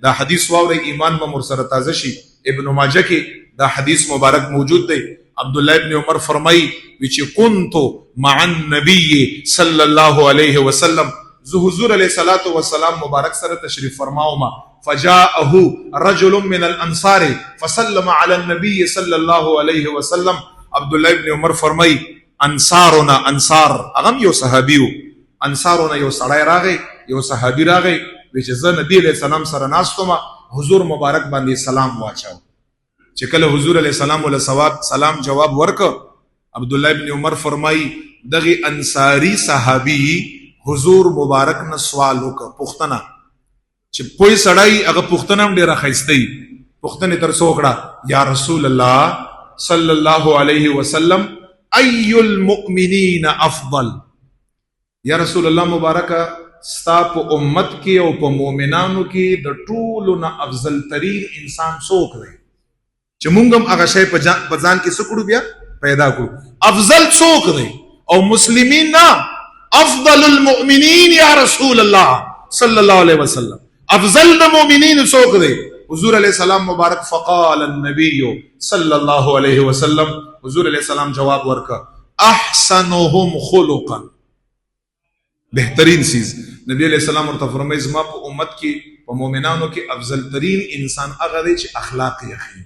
دا حدیث واوري ایمان به مرسره تازه شي. ابن ماجه کې دا حدیث مبارک موجود دی. عبد الله ابن عمر فرمایي چې كنت مع النبي صلی الله علیه وسلم، زه حضور علیه الصلاۃ والسلام مبارک سره تشریف فرماوما، فجاءه رجل من الانصار فسلم على النبي صلی الله علیه وسلم. عبد الله ابن عمر فرمایي انصارنا، انصار هغه یو صحابیو، انصارنا یو سړی راغی، یو صحابي راغی، چې زه نبی علیہ السلام سره ناستم، حضور مبارک باندې سلام واچاو. چې کله حضور علیہ السلام ول سلام جواب ورک، عبد الله ابن عمر فرمایي دغه انصاری صحابي حضور مبارک نه سوال وکړ، پوښتنه چې پوی سړی هغه پوښتنه هم ډیره خیستې، پوښتنه تر څو کړه یا رسول الله صلی الله علیه وسلم ای المؤمنین افضل، یا رسول الله مبارکه ستا په امت کې او په مؤمنانو کې د ټولو نه افضل ترین انسان څوک دی؟ چې مونږ هم هغه شی په ځان کې څه کړو، بیا پیدا کړو. افضل څوک دی؟ او مسلمین نه، افضل المؤمنین یا رسول الله صلی الله علیه وسلم، افضل د مؤمنین څوک دی؟ حضور علیہ السلام مبارک فقال النبی صلی الله علیه وسلم، حضور علیہ السلام جواب ورکا احسنهم خلقا، بہترین چیز. نبی علیہ السلام ورته فرمایي زما په امت کې په مؤمنانو کې افضل ترین انسان هغه دی چې اخلاق یې ښه،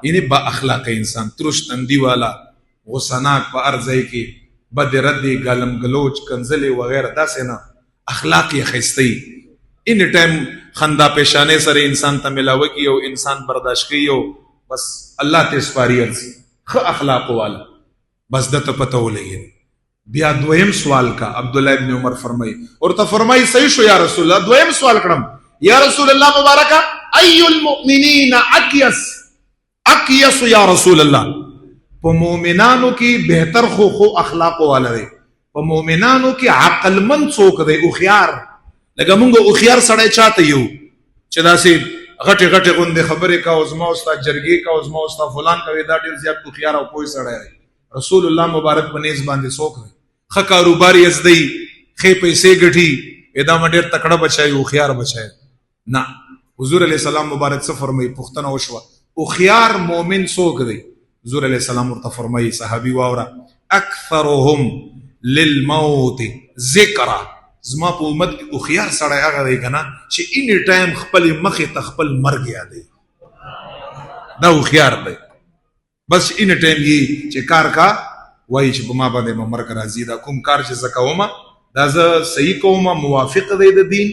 یعنی با اخلاق انسان، ترش تندی والا، غصناک په هر ځای کې بد رد ګالم گلوچ کنزلې وغیرہ، داسې نه، اخلاق یې ښایسته، ان ټایم خندا پیشانه سره انسان ته ملاوي کی او انسان برداشت کوي او بس الله ته سپاری ارزي، خ اخلاق والا بس دته پته ولګي. بیا دویم سوال کا عبد الله ابن عمر فرمای اور ته فرمای صحیح شو یا رسول الله. دویم سوال کړم یا رسول الله مبارکه ای المؤمنین اکیس، اکیس یا رسول الله، په مؤمنانو کې بهتر خو اخلاق والا دی، په مؤمنانو کې عقل مند څوک دی؟ او خيار، لکه مونږ او خيار سړی چاته یو چې داسې غټه غټه غوندې خبرې کا او زما استاد جرګې کا او زما استاد فلان کوي، دا ډیر زیات او خيار او پوي سړی دی. رسول الله مبارک په نيز باندې څوک دی؟ خ کاروباري ازدی، خې پیسې ګټي، ادا مډیر تکړه بچای او خيار بچای نه. حضور علیہ السلام مبارک څه فرمایي؟ پښتنه وشوه او خيار مؤمن څوک دی؟ حضور علیہ السلام ورته فرمایي صحابي واوره اکثرهم للموت ذکر، زما په امت کې او خيار سړی هغه دی کنه چې ان ټایم خپل مخې ته خپل مرګ یادې، دا او خيار دی. بس ان ټایم یې چې کار کا وایي چې په ما باندې مرګ راځي، دا کوم کار چې زه کوم دا زه صحیح کوم، موافق دی د دین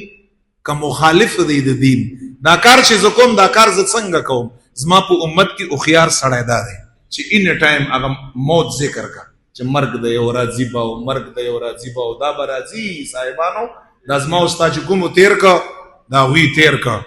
که مخالف دی د دین، دا کار چې زه کوم دا کار زه څنګه کوم؟ زما په امت کې او خيار سړی دا دی چې ان ټایم هغه موت ذکر کا چې مرګ د یو راځي با او مرګ د یو راځي با او دا به راځي. صاحبانو دا زما استاد چې کوم تیر کا دا وی تیر کا.